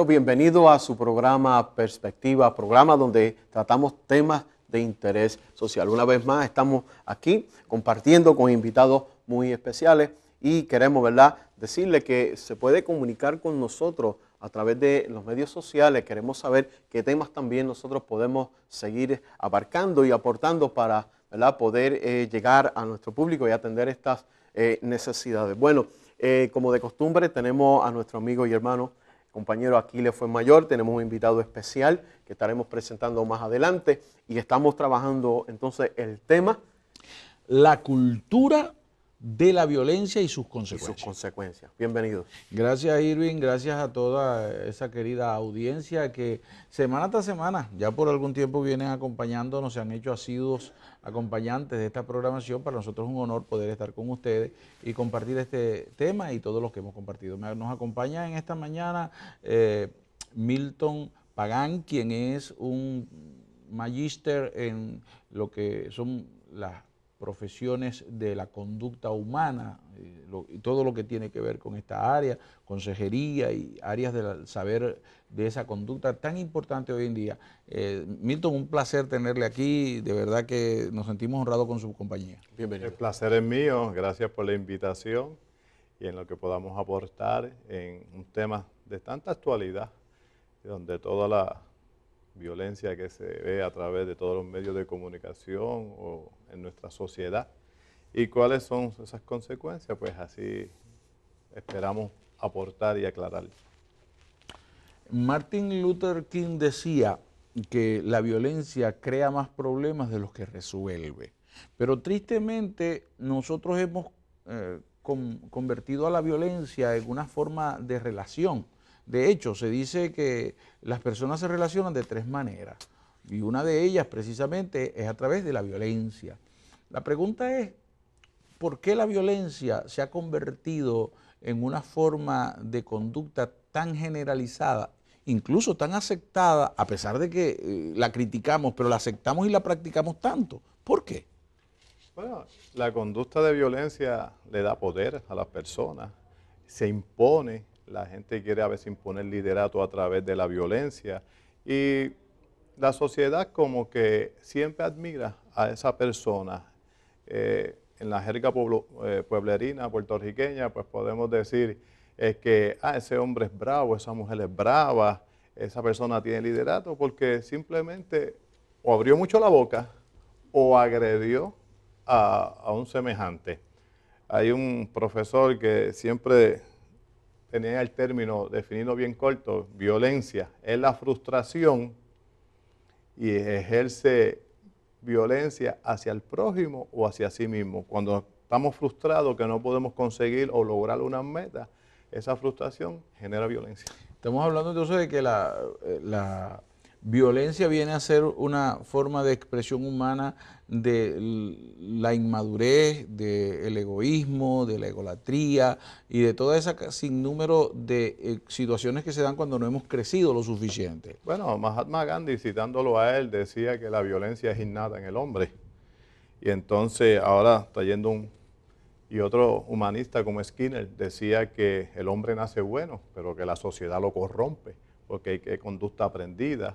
Bueno, bienvenido a su programa Perspectiva, programa donde tratamos temas de interés social. Una vez más estamos aquí compartiendo con invitados muy especiales y queremos, ¿verdad?, decirle que se puede comunicar con nosotros a través de los medios sociales. Queremos saber qué temas también nosotros podemos seguir abarcando y aportando para, ¿verdad?, poder llegar a nuestro público y atender estas necesidades. Bueno, como de costumbre tenemos a nuestro amigo y hermano, compañero Aquiles Fuenmayor. Tenemos un invitado especial que estaremos presentando más adelante y estamos trabajando entonces el tema. La cultura de la violencia y sus Y consecuencias. sus consecuencias. Bienvenidos. Gracias, Irving, gracias a toda esa querida audiencia que semana tras semana, ya por algún tiempo vienen acompañándonos, se han hecho asiduos acompañantes de esta programación. Para nosotros es un honor poder estar con ustedes y compartir este tema y todos los que hemos compartido. Nos acompaña en esta mañana Milton Pagán, quien es un magíster en lo que son las profesiones de la conducta humana y todo lo que tiene que ver con esta área, consejería y áreas del saber de esa conducta tan importante hoy en día. Milton, un placer tenerle aquí, de verdad que nos sentimos honrados con su compañía. Bienvenido. El placer es mío, gracias por la invitación y en lo que podamos aportar en un tema de tanta actualidad, donde toda la violencia que se ve a través de todos los medios de comunicación o en nuestra sociedad. ¿Y cuáles son esas consecuencias? Pues así esperamos aportar y aclarar. Martin Luther King decía que la violencia crea más problemas de los que resuelve. Pero tristemente nosotros hemos convertido a la violencia en una forma de relación. De hecho, se dice que las personas se relacionan de tres maneras y una de ellas precisamente es a través de la violencia. La pregunta es, ¿por qué la violencia se ha convertido en una forma de conducta tan generalizada, incluso tan aceptada, a pesar de que la criticamos, pero la aceptamos y la practicamos tanto? ¿Por qué? Bueno, la conducta de violencia le da poder a las personas, se impone. La gente quiere a veces imponer liderato a través de la violencia y la sociedad como que siempre admira a esa persona. En la jerga pueblerina, puertorriqueña, pues podemos decir que ese hombre es bravo, esa mujer es brava, esa persona tiene liderato porque simplemente o abrió mucho la boca o agredió a un semejante. Hay un profesor que siempre tenía el término definido bien corto: violencia es la frustración y ejerce violencia hacia el prójimo o hacia sí mismo. Cuando estamos frustrados que no podemos conseguir o lograr una meta, esa frustración genera violencia. Estamos hablando entonces de que la violencia viene a ser una forma de expresión humana de la inmadurez, del egoísmo, de la egolatría y de toda esa sinnúmero de situaciones que se dan cuando no hemos crecido lo suficiente. Bueno, Mahatma Gandhi, citándolo a él, decía que la violencia es innata en el hombre. Y entonces ahora trayendo y otro humanista como Skinner decía que el hombre nace bueno, pero que la sociedad lo corrompe, porque hay que conducta aprendida.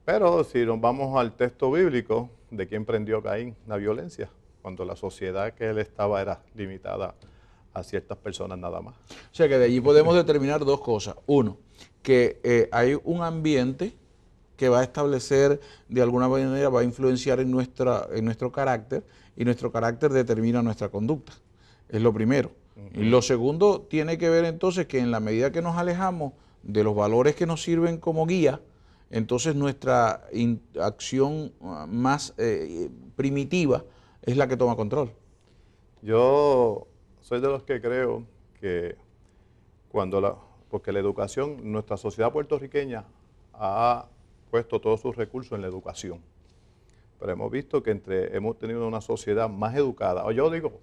Pero si nos vamos al texto bíblico, ¿de quién prendió Caín la violencia? Cuando la sociedad que él estaba era limitada a ciertas personas nada más. O sea que de allí podemos determinar dos cosas. Uno, que hay un ambiente que va a establecer, de alguna manera, va a influenciar en nuestro carácter, y nuestro carácter determina nuestra conducta. Es lo primero. Y lo segundo tiene que ver entonces que en la medida que nos alejamos de los valores que nos sirven como guía, entonces nuestra acción más primitiva es la que toma control. Yo soy de los que creo que porque la educación, nuestra sociedad puertorriqueña ha puesto todos sus recursos en la educación. Pero hemos visto que hemos tenido una sociedad más educada, o yo digo,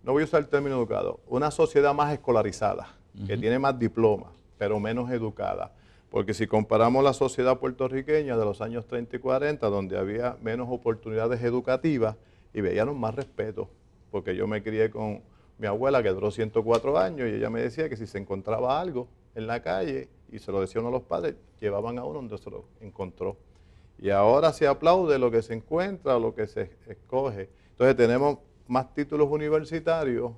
no voy a usar el término educado, una sociedad más escolarizada, que tiene más diplomas, pero menos educada. Porque si comparamos la sociedad puertorriqueña de los años 30 y 40, donde había menos oportunidades educativas y veíamos más respeto, porque yo me crié con mi abuela que duró 104 años y ella me decía que si se encontraba algo en la calle y se lo decía uno a los padres, llevaban a uno donde se lo encontró. Y ahora se aplaude lo que se encuentra, lo que se escoge. Entonces tenemos más títulos universitarios,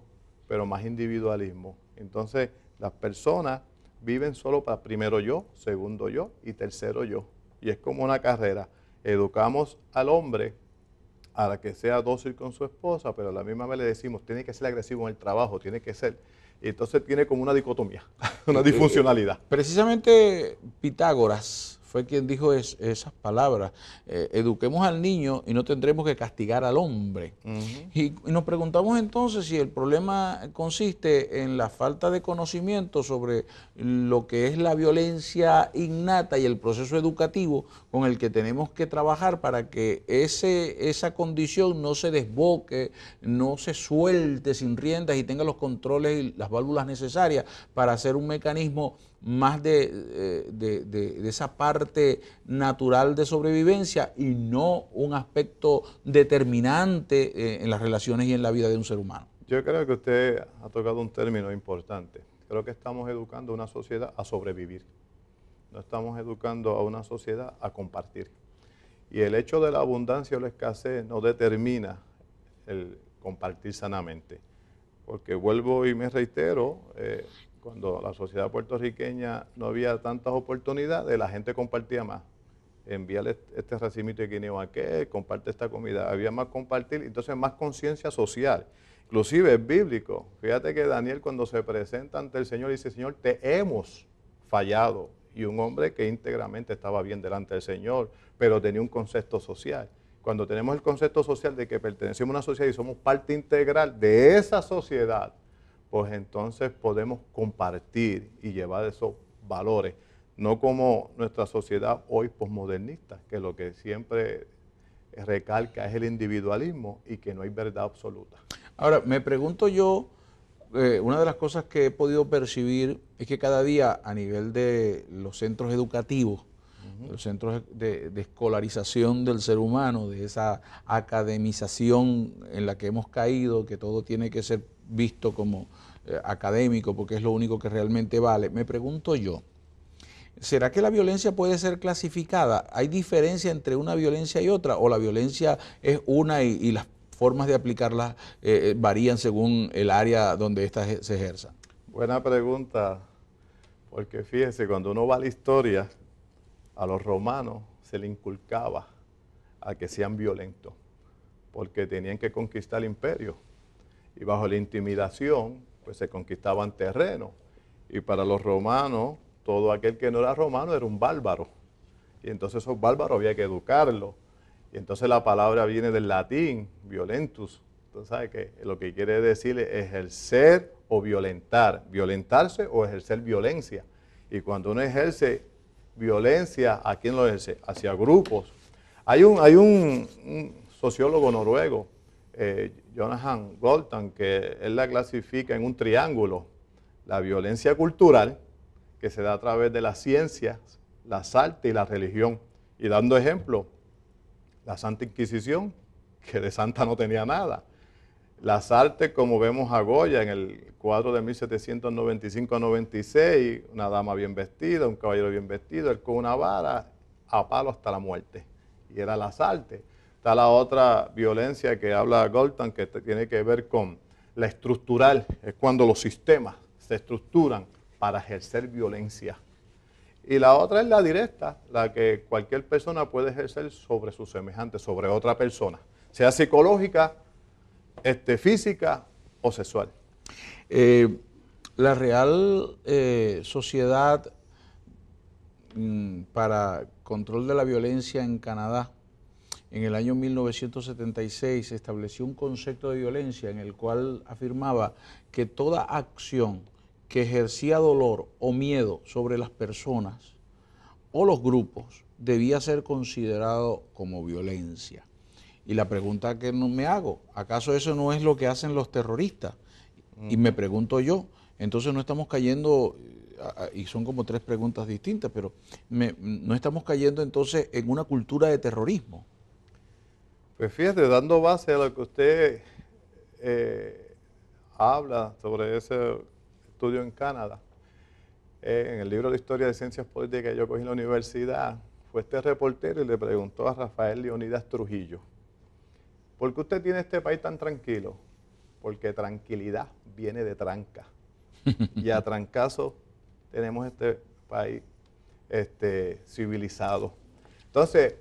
pero más individualismo. Entonces las personas viven solo para primero yo, segundo yo y tercero yo. Y es como una carrera. Educamos al hombre a que sea dócil con su esposa, pero a la misma vez le decimos, tiene que ser agresivo en el trabajo, tiene que ser. Y entonces tiene como una dicotomía, una disfuncionalidad. Precisamente Pitágoras fue quien dijo esas palabras. Eduquemos al niño y no tendremos que castigar al hombre. Y nos preguntamos entonces si el problema consiste en la falta de conocimiento sobre lo que es la violencia innata y el proceso educativo con el que tenemos que trabajar para que esa condición no se desboque, no se suelte sin riendas y tenga los controles y las válvulas necesarias para hacer un mecanismo más de esa parte natural de sobrevivencia y no un aspecto determinante en las relaciones y en la vida de un ser humano. Yo creo que usted ha tocado un término importante. Creo que estamos educando a una sociedad a sobrevivir. No estamos educando a una sociedad a compartir. Y el hecho de la abundancia o la escasez no determina el compartir sanamente. Porque vuelvo y me reitero, cuando la sociedad puertorriqueña no había tantas oportunidades, la gente compartía más. Envíale este racimito de guineo a aquel, comparte esta comida. Había más compartir, entonces más conciencia social. Inclusive es bíblico. Fíjate que Daniel cuando se presenta ante el Señor dice, Señor, te hemos fallado. Y un hombre que íntegramente estaba bien delante del Señor, pero tenía un concepto social. Cuando tenemos el concepto social de que pertenecemos a una sociedad y somos parte integral de esa sociedad, pues entonces podemos compartir y llevar esos valores, no como nuestra sociedad hoy posmodernista, que lo que siempre recalca es el individualismo y que no hay verdad absoluta. Ahora, me pregunto yo, una de las cosas que he podido percibir es que cada día a nivel de los centros educativos, los centros de escolarización del ser humano, de esa academización en la que hemos caído, que todo tiene que ser visto como académico porque es lo único que realmente vale, me pregunto yo, ¿será que la violencia puede ser clasificada? ¿Hay diferencia entre una violencia y otra? ¿O la violencia es una y las formas de aplicarla varían según el área donde ésta se ejerza? Buena pregunta, porque fíjese, cuando uno va a la historia, a los romanos se le inculcaba a que sean violentos, porque tenían que conquistar el imperio. Y bajo la intimidación, pues se conquistaban terrenos. Y para los romanos, todo aquel que no era romano era un bárbaro. Y entonces esos bárbaros había que educarlos. Y entonces la palabra viene del latín, violentus. Entonces, ¿sabe qué? Lo que quiere decir es ejercer o violentar. Violentarse o ejercer violencia. Y cuando uno ejerce violencia, ¿a quién lo ejerce? Hacia grupos. Hay un sociólogo noruego, Jonathan Goldman, que él la clasifica en un triángulo. La violencia cultural, que se da a través de las ciencias, las artes y la religión. Y dando ejemplo, la Santa Inquisición, que de santa no tenía nada. Las artes, como vemos a Goya en el cuadro de 1795-96, una dama bien vestida, un caballero bien vestido, él con una vara, a palo hasta la muerte. Y era las artes. Está la otra violencia que habla Goldman, que tiene que ver con la estructural, es cuando los sistemas se estructuran para ejercer violencia. Y la otra es la directa, la que cualquier persona puede ejercer sobre su semejante, sobre otra persona, sea psicológica, física o sexual. La Real Sociedad para Control de la Violencia en Canadá, en el año 1976 estableció un concepto de violencia en el cual afirmaba que toda acción que ejercía dolor o miedo sobre las personas o los grupos debía ser considerado como violencia. Y la pregunta que me hago, ¿acaso eso no es lo que hacen los terroristas? Y me pregunto yo, entonces no estamos cayendo, y son como tres preguntas distintas, pero no estamos cayendo entonces en una cultura de terrorismo. Pues fíjate, dando base a lo que usted habla sobre ese estudio en Canadá, En el libro de Historia de Ciencias Políticas que yo cogí en la universidad, fue este reportero y le preguntó a Rafael Leonidas Trujillo, ¿por qué usted tiene este país tan tranquilo? Porque tranquilidad viene de tranca. Y a trancazo tenemos este país civilizado. Entonces,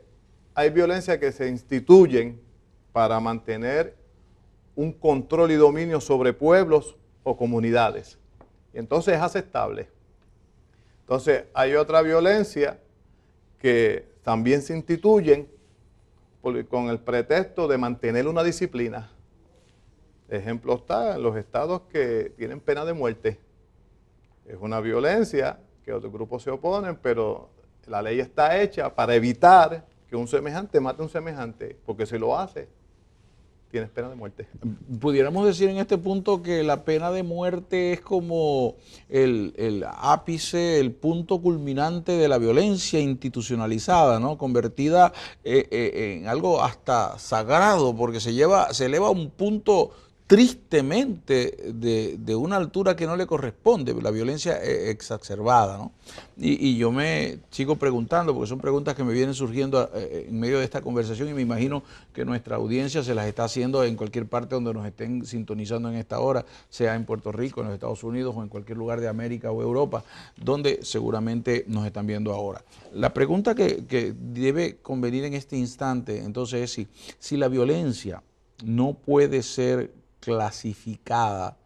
hay violencias que se instituyen para mantener un control y dominio sobre pueblos o comunidades. Y entonces es aceptable. Entonces, hay otra violencia que también se instituyen con el pretexto de mantener una disciplina. Ejemplo está en los estados que tienen pena de muerte. Es una violencia que otros grupos se oponen, pero la ley está hecha para evitar que un semejante mate a un semejante, porque si lo hace, tienes pena de muerte. Pudiéramos decir en este punto que la pena de muerte es como el ápice, el punto culminante de la violencia institucionalizada, ¿no? Convertida en algo hasta sagrado, porque se eleva a un punto tristemente de una altura que no le corresponde, la violencia exacerbada, ¿no? Y yo me sigo preguntando, porque son preguntas que me vienen surgiendo en medio de esta conversación y me imagino que nuestra audiencia se las está haciendo en cualquier parte donde nos estén sintonizando en esta hora, sea en Puerto Rico, en los Estados Unidos o en cualquier lugar de América o Europa, donde seguramente nos están viendo ahora. La pregunta que debe convenir en este instante, entonces, es si la violencia no puede ser clasificada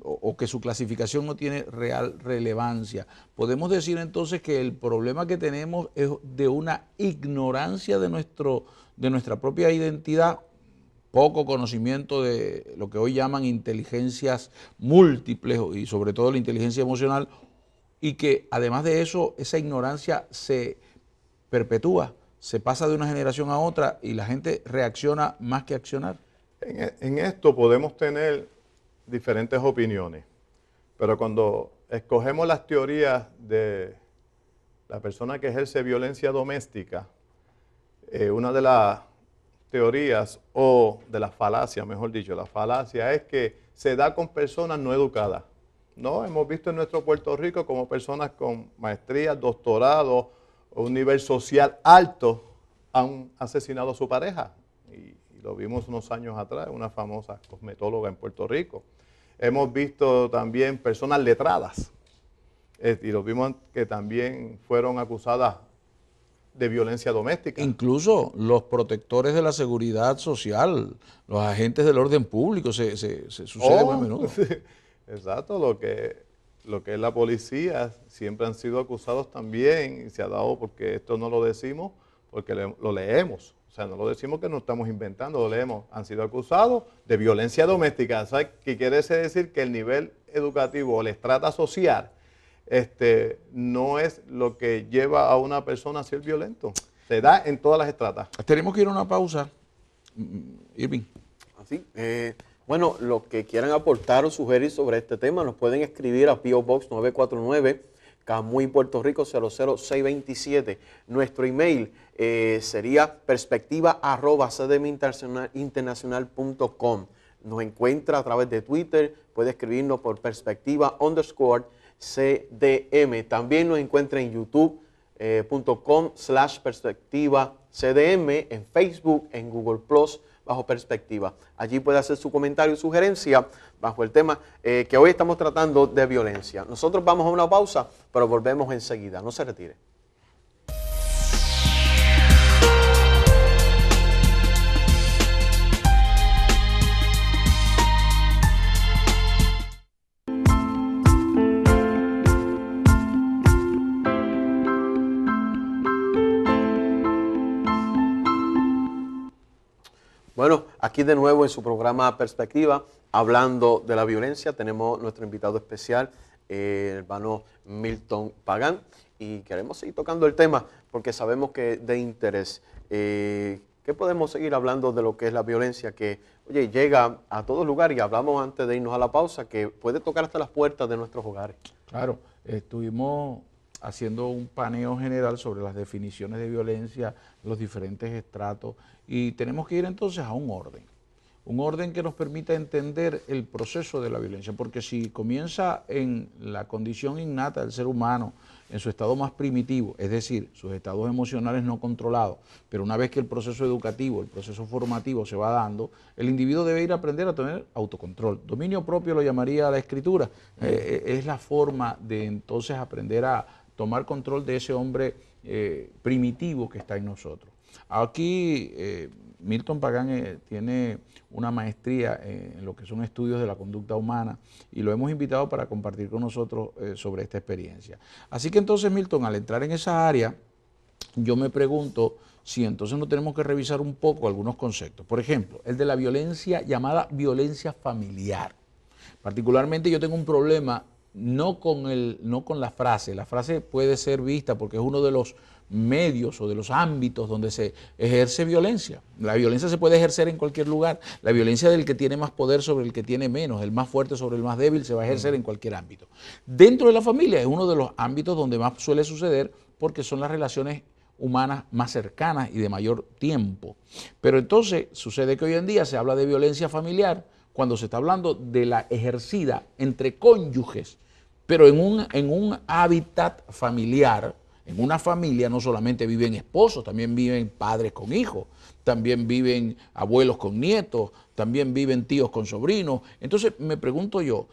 o que su clasificación no tiene real relevancia. Podemos decir entonces que el problema que tenemos es de una ignorancia de nuestra propia identidad, poco conocimiento de lo que hoy llaman inteligencias múltiples y sobre todo la inteligencia emocional, y que además de eso esa ignorancia se perpetúa, se pasa de una generación a otra y la gente reacciona más que accionar. En esto podemos tener diferentes opiniones, pero cuando escogemos las teorías de la persona que ejerce violencia doméstica, una de las teorías, o de las falacias, mejor dicho, la falacia es que se da con personas no educadas. No, hemos visto en nuestro Puerto Rico como personas con maestrías, doctorados, o un nivel social alto han asesinado a su pareja. Y lo vimos unos años atrás, una famosa cosmetóloga en Puerto Rico. Hemos visto también personas letradas, y lo vimos que también fueron acusadas de violencia doméstica. Incluso los protectores de la seguridad social, los agentes del orden público, se sucede muy a menudo. Sí, exacto, lo que es la policía, siempre han sido acusados también, y se ha dado, porque esto no lo decimos, porque lo leemos. O sea, no lo decimos que no estamos inventando, lo leemos. Han sido acusados de violencia doméstica. ¿Sabes qué quiere decir? Que el nivel educativo o la estrata social no es lo que lleva a una persona a ser violento. Se da en todas las estratas. Tenemos que ir a una pausa. Irving. Así, bueno, los que quieran aportar o sugerir sobre este tema nos pueden escribir a P.O. Box 949, Camuy, Puerto Rico 00627. Nuestro email sería perspectiva@cdminternacional.com. Nos encuentra a través de Twitter, puede escribirnos por perspectiva_CDM. También nos encuentra en youtube.com/perspectivacdm, en Facebook, en Google Plus, bajo Perspectiva. Allí puede hacer su comentario y sugerencia bajo el tema que hoy estamos tratando de violencia. Nosotros vamos a una pausa, pero volvemos enseguida. No se retire. Bueno, aquí de nuevo en su programa Perspectiva, hablando de la violencia, tenemos nuestro invitado especial, el hermano Milton Pagán, y queremos seguir tocando el tema porque sabemos que es de interés. ¿Qué podemos seguir hablando de lo que es la violencia que, oye, llega a todo lugar? Y hablamos antes de irnos a la pausa que puede tocar hasta las puertas de nuestros hogares. Claro, estuvimos haciendo un paneo general sobre las definiciones de violencia, los diferentes estratos, y tenemos que ir entonces a un orden. un orden que nos permita entender el proceso de la violencia, porque si comienza en la condición innata del ser humano, en su estado más primitivo, es decir, sus estados emocionales no controlados, pero una vez que el proceso educativo, el proceso formativo se va dando, el individuo debe ir a aprender a tener autocontrol. Dominio propio lo llamaría la escritura, es la forma de entonces aprender a tomar control de ese hombre primitivo que está en nosotros. Aquí Milton Pagán tiene una maestría en lo que son estudios de la conducta humana y lo hemos invitado para compartir con nosotros sobre esta experiencia. Así que entonces, Milton, al entrar en esa área, yo me pregunto si entonces no tenemos que revisar un poco algunos conceptos. Por ejemplo, el de la violencia llamada violencia familiar. Particularmente yo tengo un problema no con la frase puede ser vista porque es uno de los medios o de los ámbitos donde se ejerce violencia. La violencia se puede ejercer en cualquier lugar. La violencia del que tiene más poder sobre el que tiene menos, el más fuerte sobre el más débil, se va a ejercer en cualquier ámbito. Dentro de la familia es uno de los ámbitos donde más suele suceder porque son las relaciones humanas más cercanas y de mayor tiempo. Pero entonces sucede que hoy en día se habla de violencia familiar cuando se está hablando de la ejercida entre cónyuges, pero en un hábitat familiar. En una familia no solamente viven esposos, también viven padres con hijos, también viven abuelos con nietos, también viven tíos con sobrinos. Entonces me pregunto yo,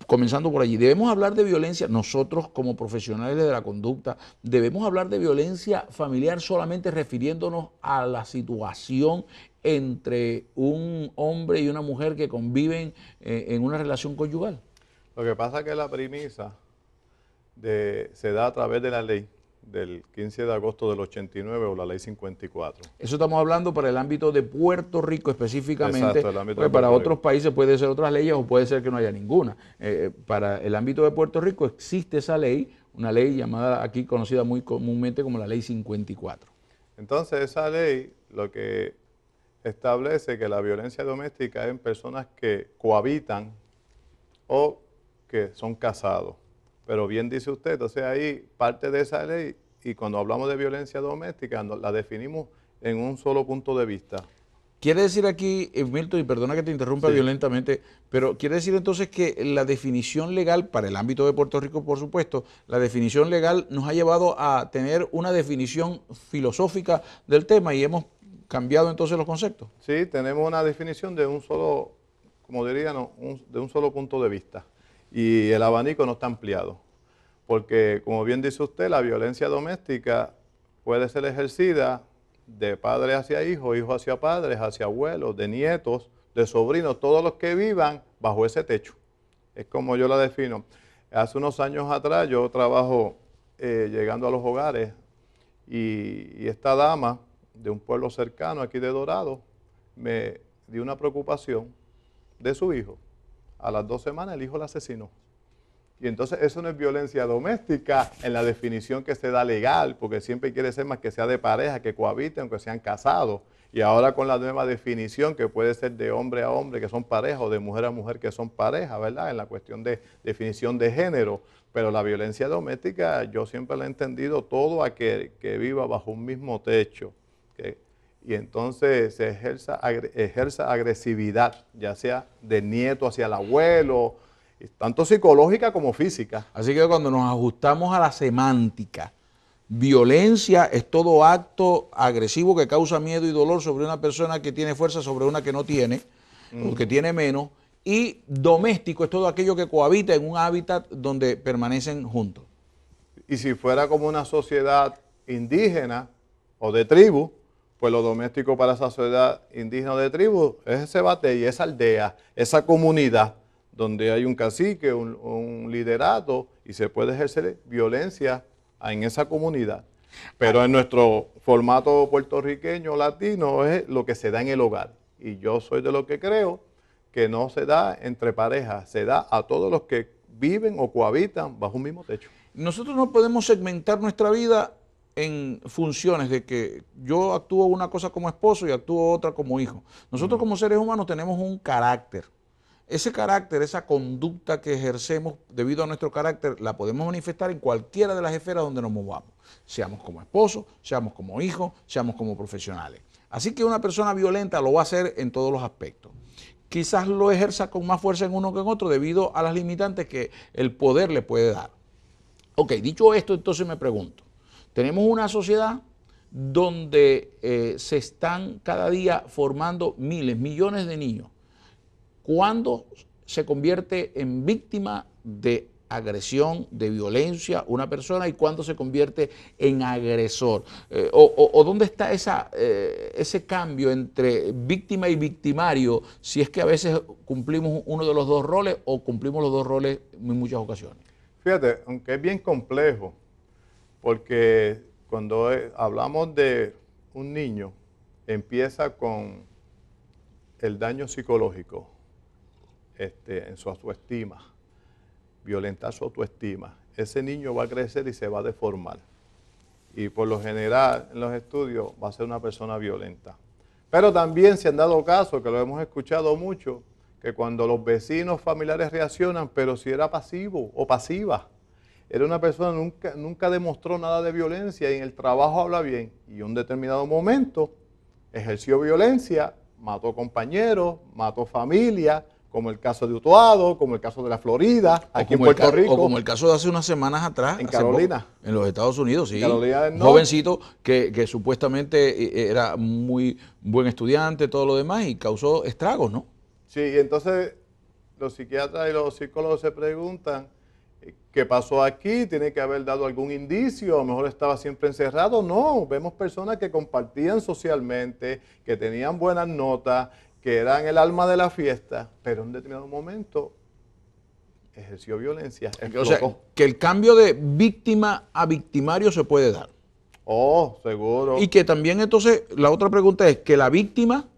comenzando por allí, ¿debemos hablar de violencia? Nosotros como profesionales de la conducta, ¿debemos hablar de violencia familiar solamente refiriéndonos a la situación entre un hombre y una mujer que conviven en una relación conyugal? Lo que pasa es que la premisa se da a través de la ley del 15 de agosto del 89 o la ley 54. Eso estamos hablando para el ámbito de Puerto Rico específicamente. Exacto, el ámbito porque para otros países puede ser otras leyes o puede ser que no haya ninguna. Para el ámbito de Puerto Rico existe esa ley, una ley llamada aquí conocida muy comúnmente como la ley 54. Entonces esa ley lo que establece que la violencia doméstica es en personas que cohabitan o que son casados. Pero bien dice usted, entonces ahí parte de esa ley y cuando hablamos de violencia doméstica la definimos en un solo punto de vista. Quiere decir aquí, Milton, y perdona que te interrumpa violentamente, pero quiere decir entonces que la definición legal, para el ámbito de Puerto Rico, por supuesto, la definición legal nos ha llevado a tener una definición filosófica del tema y hemos cambiado entonces los conceptos. Sí, tenemos una definición de un solo, como dirían, de un solo punto de vista. Y el abanico no está ampliado, porque como bien dice usted, la violencia doméstica puede ser ejercida de padre hacia hijo, hijo hacia padres, hacia abuelos, de nietos, de sobrinos, todos los que vivan bajo ese techo. Es como yo la defino. Hace unos años atrás yo trabajo llegando a los hogares y esta dama de un pueblo cercano aquí de Dorado me dio una preocupación de su hijo. A las 2 semanas el hijo la asesinó. Y entonces eso no es violencia doméstica en la definición que se da legal, porque siempre quiere ser más que sea de pareja, que cohabiten, aunque sean casados. Y ahora con la nueva definición que puede ser de hombre a hombre que son pareja o de mujer a mujer que son pareja, ¿verdad? En la cuestión de definición de género. Pero la violencia doméstica yo siempre la he entendido todo aquel que viva bajo un mismo techo. Y entonces se ejerza agresividad, ya sea del nieto hacia el abuelo, tanto psicológica como física. Así que cuando nos ajustamos a la semántica, violencia es todo acto agresivo que causa miedo y dolor sobre una persona que tiene fuerza sobre una que no tiene, o que tiene menos, y doméstico es todo aquello que cohabita en un hábitat donde permanecen juntos. Y si fuera como una sociedad indígena o de tribu, pues lo doméstico para esa sociedad indígena o de tribu es ese batey, esa aldea, esa comunidad donde hay un cacique, un liderato y se puede ejercer violencia en esa comunidad. Pero en nuestro formato puertorriqueño, latino, es lo que se da en el hogar. Y yo soy de lo que creo que no se da entre parejas, se da a todos los que viven o cohabitan bajo un mismo techo. Nosotros no podemos segmentar nuestra vida en funciones de que yo actúo una cosa como esposo y actúo otra como hijo. Nosotros como seres humanos tenemos un carácter. Ese carácter, esa conducta que ejercemos debido a nuestro carácter, la podemos manifestar en cualquiera de las esferas donde nos movamos. Seamos como esposos, seamos como hijos, seamos como profesionales. Así que una persona violenta lo va a hacer en todos los aspectos. quizás lo ejerza con más fuerza en uno que en otro debido a las limitantes que el poder le puede dar. Ok, dicho esto, entonces me pregunto, tenemos una sociedad donde se están cada día formando miles, millones de niños. ¿Cuándo se convierte en víctima de agresión, de violencia una persona y cuándo se convierte en agresor? O ¿dónde está ese cambio entre víctima y victimario si es que a veces cumplimos uno de los dos roles o cumplimos los dos roles en muchas ocasiones? Fíjate, aunque es bien complejo, porque cuando hablamos de un niño, empieza con el daño psicológico en su autoestima, violentar su autoestima. Ese niño va a crecer y se va a deformar. Y por lo general, en los estudios, va a ser una persona violenta. Pero también se han dado casos, que lo hemos escuchado mucho, que cuando los vecinos familiares reaccionan, pero si era pasivo o pasiva, era una persona que nunca demostró nada de violencia y en el trabajo habla bien, y en un determinado momento ejerció violencia, mató compañeros, mató familia, como el caso de Utuado, como el caso de la Florida, aquí en Puerto Rico. O como el caso de hace unas semanas atrás. En Carolina. En los Estados Unidos, sí. Carolina del Un Norte. jovencito que supuestamente era muy buen estudiante, todo lo demás, y causó estragos, ¿no? Sí, y entonces los psiquiatras y los psicólogos se preguntan, ¿qué pasó aquí? ¿Tiene que haber dado algún indicio? ¿A lo mejor estaba siempre encerrado? No, vemos personas que compartían socialmente, que tenían buenas notas, que eran el alma de la fiesta, pero en un determinado momento ejerció violencia, explotó. O sea, que el cambio de víctima a victimario se puede dar. Oh, seguro. Y que también entonces, la otra pregunta es que la víctima,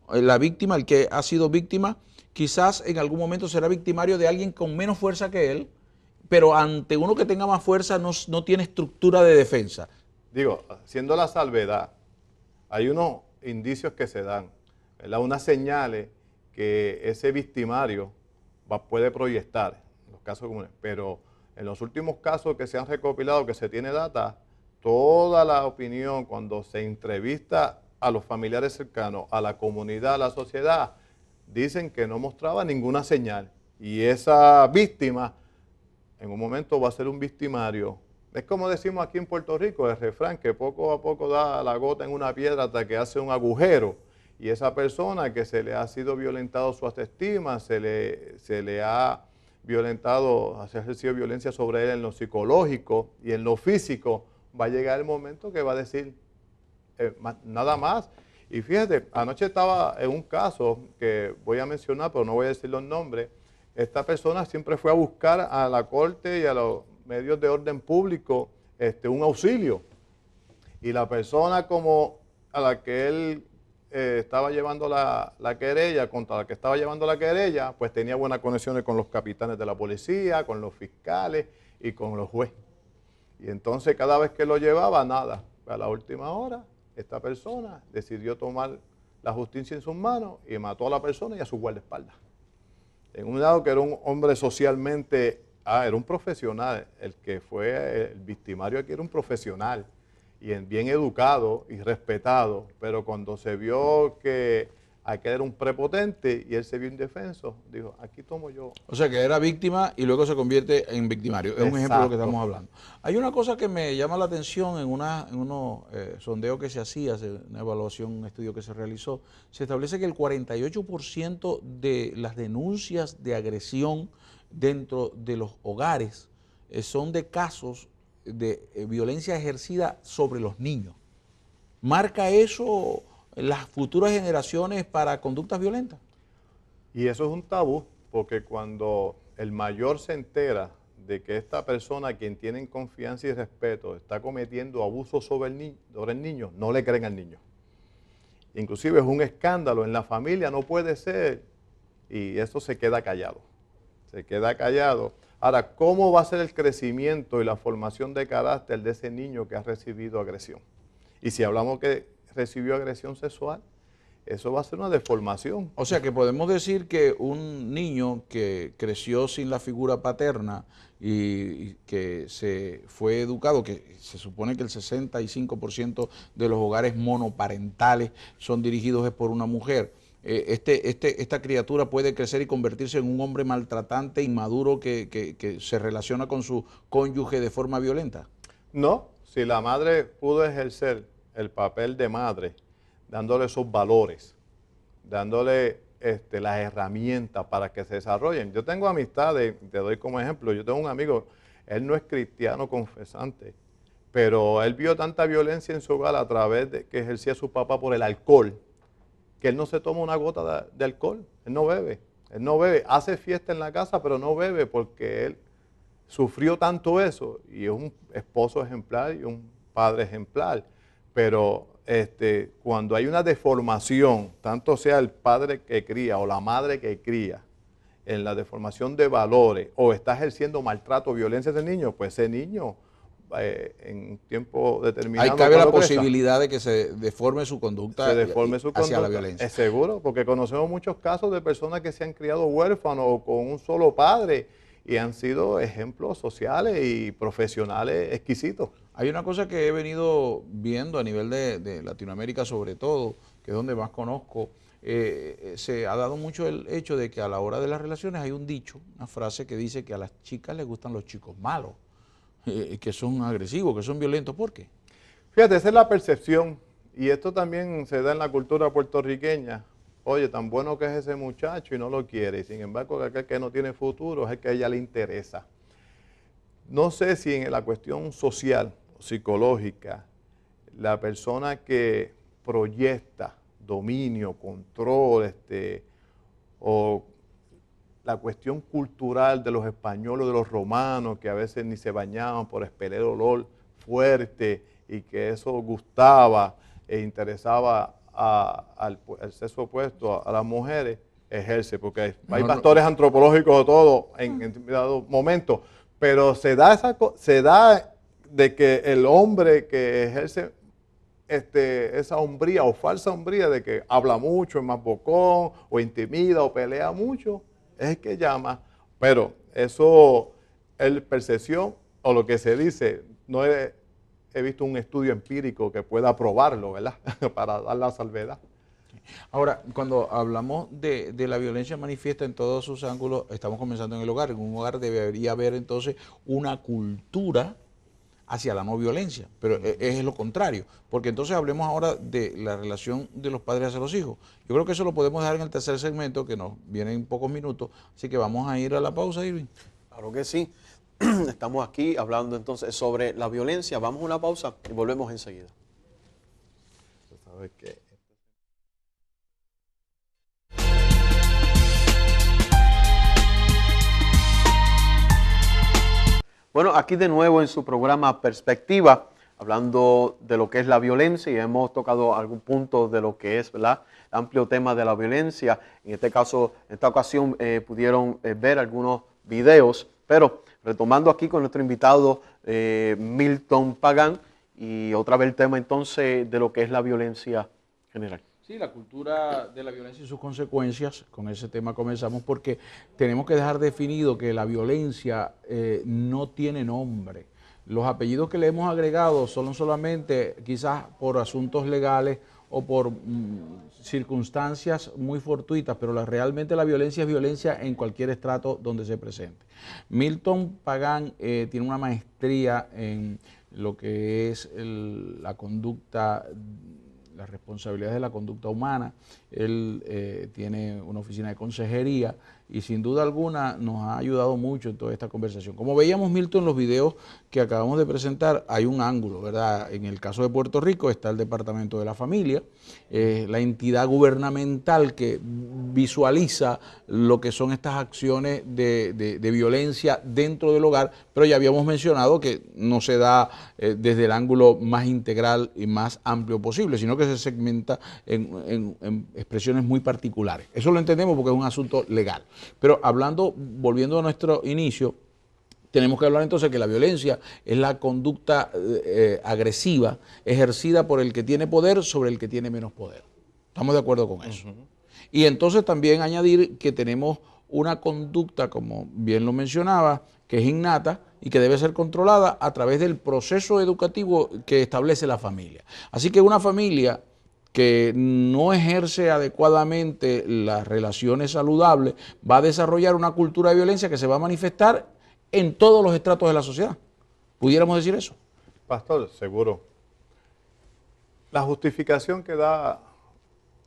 el que ha sido víctima, quizás en algún momento será victimario de alguien con menos fuerza que él, pero ante uno que tenga más fuerza no tiene estructura de defensa. Digo, siendo la salvedad, hay unos indicios que se dan, ¿verdad? Unas señales que ese victimario puede proyectar en los casos comunes, pero en los últimos casos que se han recopilado, que se tiene data, toda la opinión cuando se entrevista a los familiares cercanos, a la comunidad, a la sociedad, dicen que no mostraba ninguna señal y esa víctima en un momento va a ser un victimario. Es como decimos aquí en Puerto Rico, el refrán, que poco a poco da la gota en una piedra hasta que hace un agujero. Y esa persona que se le ha sido violentado su autoestima, se le ha violentado, se ha ejercido violencia sobre él en lo psicológico y en lo físico, va a llegar el momento que va a decir nada más. Y fíjate, anoche estaba en un caso que voy a mencionar, pero no voy a decir los nombres. Esta persona siempre fue a buscar a la corte y a los medios de orden público un auxilio. Y la persona como a la que él estaba llevando la querella, contra la que estaba llevando la querella, pues tenía buenas conexiones con los capitanes de la policía, con los fiscales y con los jueces. Y entonces cada vez que lo llevaba, nada. A la última hora, esta persona decidió tomar la justicia en sus manos y mató a la persona y a su guardaespaldas. En un lado que era un hombre socialmente, era un profesional, el que fue el victimario aquí era un profesional y bien educado y respetado, pero cuando se vio que aquel era un prepotente y él se vio indefenso, dijo, aquí tomo yo. O sea, que era víctima y luego se convierte en victimario. Es un ejemplo de lo que estamos hablando. Hay una cosa que me llama la atención en unos sondeos que se hacía, una evaluación, un estudio que se realizó. Se establece que el 48% de las denuncias de agresión dentro de los hogares son de casos de violencia ejercida sobre los niños. ¿Marca eso las futuras generaciones para conductas violentas? Y eso es un tabú, porque cuando el mayor se entera de que esta persona a quien tienen confianza y respeto está cometiendo abuso sobre el niño, no le creen al niño. Inclusive es un escándalo en la familia, no puede ser, y eso se queda callado. Se queda callado. Ahora, ¿cómo va a ser el crecimiento y la formación de carácter de ese niño que ha recibido agresión? Y si hablamos que recibió agresión sexual, eso va a ser una deformación. O sea que podemos decir que un niño que creció sin la figura paterna y que se fue educado, que se supone que el 65% de los hogares monoparentales son dirigidos por una mujer, esta criatura puede crecer y convertirse en un hombre maltratante, inmaduro, que se relaciona con su cónyuge de forma violenta? No, si la madre pudo ejercer el papel de madre, dándole esos valores, dándole las herramientas para que se desarrollen. Yo tengo amistades, te doy como ejemplo, yo tengo un amigo, él no es cristiano confesante, pero él vio tanta violencia en su hogar a través de que ejercía su papá por el alcohol, que él no se toma una gota de alcohol, él no bebe, hace fiesta en la casa, pero no bebe porque él sufrió tanto eso y es un esposo ejemplar y un padre ejemplar, pero cuando hay una deformación, tanto sea el padre que cría o la madre que cría, en la deformación de valores o está ejerciendo maltrato o violencia de niño, pues ese niño en un tiempo determinado... Ahí cabe la posibilidad de que se deforme su conducta hacia la violencia. Es seguro, porque conocemos muchos casos de personas que se han criado huérfanos o con un solo padre y han sido ejemplos sociales y profesionales exquisitos. Hay una cosa que he venido viendo a nivel de Latinoamérica sobre todo, que es donde más conozco, se ha dado mucho el hecho de que a la hora de las relaciones hay un dicho, una frase que dice que a las chicas les gustan los chicos malos, que son agresivos, que son violentos. ¿Por qué? Fíjate, esa es la percepción y esto también se da en la cultura puertorriqueña. Oye, tan bueno que es ese muchacho y no lo quiere, y sin embargo aquel que no tiene futuro es el que a ella le interesa. No sé si en la cuestión social, psicológica, la persona que proyecta dominio, control, o la cuestión cultural de los españoles, de los romanos, que a veces ni se bañaban por expeler olor fuerte y que eso gustaba e interesaba al sexo opuesto, a las mujeres, ejerce, porque hay factores antropológicos o todo en determinado momento, pero se da de que el hombre que ejerce esa hombría o falsa hombría de que habla mucho, es más bocón, o intimida o pelea mucho, es el que llama, pero eso es percepción o lo que se dice, no he visto un estudio empírico que pueda probarlo, ¿verdad? Para dar la salvedad. Ahora, cuando hablamos de la violencia manifiesta en todos sus ángulos, estamos comenzando en el hogar. En un hogar debería haber entonces una cultura hacia la no violencia, pero es lo contrario, porque entonces hablemos ahora de la relación de los padres hacia los hijos. Yo creo que eso lo podemos dejar en el tercer segmento, que nos viene en pocos minutos, así que vamos a ir a la pausa, Irving. Claro que sí. Estamos aquí hablando entonces sobre la violencia. Vamos a una pausa y volvemos enseguida. ¿Sabes qué? Bueno, aquí de nuevo en su programa Perspectiva, hablando de lo que es la violencia y hemos tocado algún punto de lo que es, ¿verdad?, el amplio tema de la violencia. En este caso, en esta ocasión pudieron ver algunos videos, pero retomando aquí con nuestro invitado Milton Pagán y otra vez el tema entonces de lo que es la violencia general. Sí, la cultura de la violencia y sus consecuencias, con ese tema comenzamos porque tenemos que dejar definido que la violencia no tiene nombre. Los apellidos que le hemos agregado son solamente quizás por asuntos legales o por circunstancias muy fortuitas, pero realmente la violencia es violencia en cualquier estrato donde se presente. Milton Pagán tiene una maestría en lo que es la conducta, las responsabilidades de la conducta humana. Él tiene una oficina de consejería y sin duda alguna nos ha ayudado mucho en toda esta conversación. Como veíamos, Milton, en los videos que acabamos de presentar, hay un ángulo, ¿verdad? En el caso de Puerto Rico está el Departamento de la Familia, la entidad gubernamental que visualiza lo que son estas acciones de violencia dentro del hogar, pero ya habíamos mencionado que no se da desde el ángulo más integral y más amplio posible, sino que se segmenta en expresiones muy particulares. Eso lo entendemos porque es un asunto legal. Pero volviendo a nuestro inicio, tenemos que hablar entonces que la violencia es la conducta agresiva ejercida por el que tiene poder sobre el que tiene menos poder. ¿Estamos de acuerdo con eso? Y entonces también añadir que tenemos una conducta, como bien lo mencionaba, que es innata y que debe ser controlada a través del proceso educativo que establece la familia. Así que una familia que no ejerce adecuadamente las relaciones saludables, va a desarrollar una cultura de violencia que se va a manifestar en todos los estratos de la sociedad. ¿Pudiéramos decir eso? Pastor, seguro. La justificación que da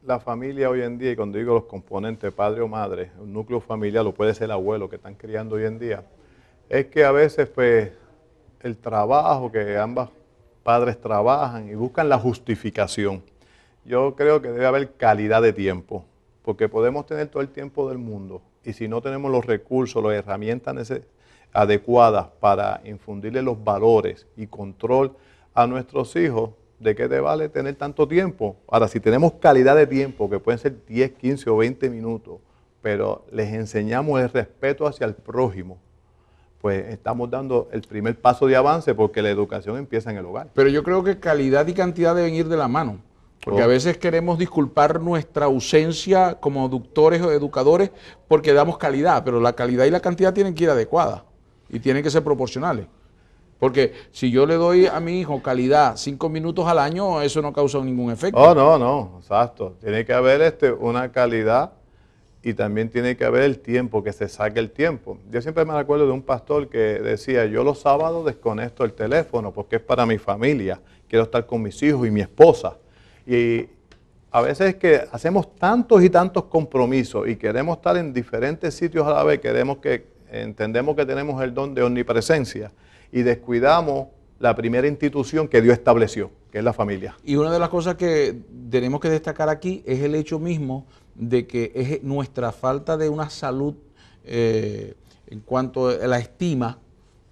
la familia hoy en día, y cuando digo los componentes, padre o madre, un núcleo familiar, o puede ser el abuelo que están criando hoy en día, es que a veces pues el trabajo, que ambos padres trabajan y buscan la justificación. Yo creo que debe haber calidad de tiempo, porque podemos tener todo el tiempo del mundo y si no tenemos los recursos, las herramientas adecuadas para infundirle los valores y control a nuestros hijos, ¿de qué te vale tener tanto tiempo? Ahora, si tenemos calidad de tiempo, que pueden ser 10, 15 o 20 minutos, pero les enseñamos el respeto hacia el prójimo, pues estamos dando el primer paso de avance porque la educación empieza en el hogar. Pero yo creo que calidad y cantidad deben ir de la mano. Porque a veces queremos disculpar nuestra ausencia como doctores o educadores porque damos calidad, pero la calidad y la cantidad tienen que ir adecuadas y tienen que ser proporcionales. Porque si yo le doy a mi hijo calidad 5 minutos al año, eso no causa ningún efecto. Oh, no, exacto. Tiene que haber una calidad y también tiene que haber el tiempo, que se saque el tiempo. Yo siempre me acuerdo de un pastor que decía, yo los sábados desconecto el teléfono porque es para mi familia, quiero estar con mis hijos y mi esposa. Y a veces es que hacemos tantos y tantos compromisos y queremos estar en diferentes sitios a la vez, entendemos que tenemos el don de omnipresencia y descuidamos la primera institución que Dios estableció, que es la familia. Y una de las cosas que tenemos que destacar aquí es el hecho mismo de que es nuestra falta de una salud en cuanto a la estima.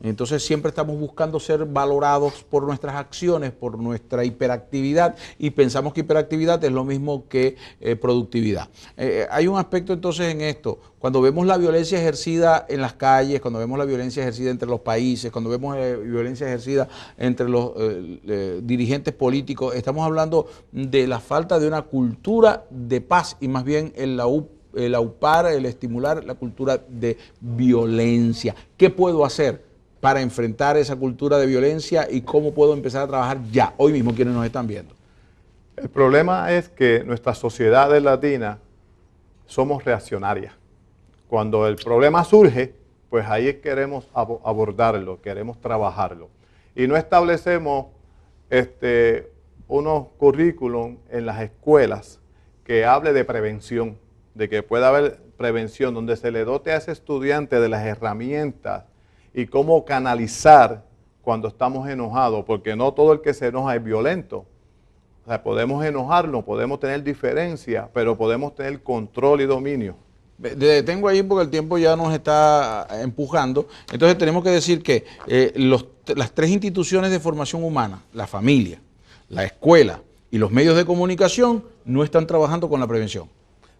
Entonces siempre estamos buscando ser valorados por nuestras acciones, por nuestra hiperactividad y pensamos que hiperactividad es lo mismo que productividad. Hay un aspecto entonces en esto, cuando vemos la violencia ejercida en las calles, cuando vemos la violencia ejercida entre los países, cuando vemos violencia ejercida entre los dirigentes políticos, estamos hablando de la falta de una cultura de paz y más bien el aupar, el estimular la cultura de violencia. ¿Qué puedo hacer para enfrentar esa cultura de violencia y cómo puedo empezar a trabajar ya, hoy mismo, quienes nos están viendo? El problema es que nuestras sociedades latinas somos reaccionarias. Cuando el problema surge, pues ahí queremos abordarlo, queremos trabajarlo. Y no establecemos unos currículum en las escuelas que hable de prevención, de que pueda haber prevención, donde se le dote a ese estudiante de las herramientas y cómo canalizar cuando estamos enojados, porque no todo el que se enoja es violento. O sea, podemos enojarnos, podemos tener diferencias, pero podemos tener control y dominio. Detengo ahí porque el tiempo ya nos está empujando. Entonces tenemos que decir que las 3 instituciones de formación humana, la familia, la escuela y los medios de comunicación, no están trabajando con la prevención.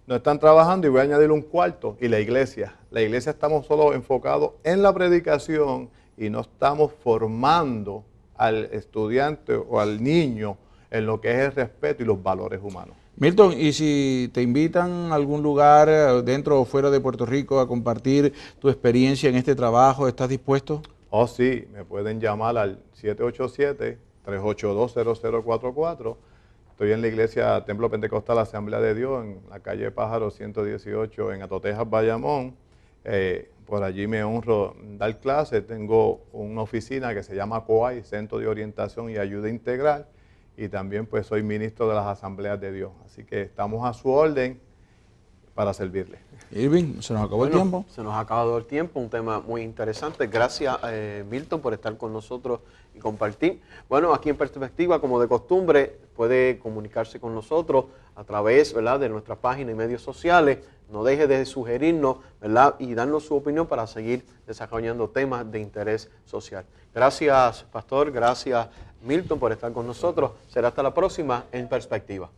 No están trabajando y voy a añadir un cuarto, y la iglesia. La iglesia estamos solo enfocados en la predicación y no estamos formando al estudiante o al niño en lo que es el respeto y los valores humanos. Milton, ¿y si te invitan a algún lugar dentro o fuera de Puerto Rico a compartir tu experiencia en este trabajo, estás dispuesto? Oh, sí, me pueden llamar al 787-382-0044. Estoy en la iglesia Templo Pentecostal Asamblea de Dios, en la calle Pájaro 118, en Atotejas, Bayamón. Por allí me honro dar clases. Tengo una oficina que se llama COAI, Centro de Orientación y Ayuda Integral. Y también pues soy ministro de las Asambleas de Dios. Así que estamos a su orden para servirle. Irving, se nos acabó el tiempo. Se nos ha acabado el tiempo, un tema muy interesante. Gracias, Milton, por estar con nosotros y compartir. Bueno, aquí en Perspectiva, como de costumbre, puede comunicarse con nosotros a través, ¿verdad?, de nuestra página y medios sociales. No deje de sugerirnos, ¿verdad?, y darnos su opinión para seguir desarrollando temas de interés social. Gracias, Pastor. Gracias, Milton, por estar con nosotros. Será hasta la próxima en Perspectiva.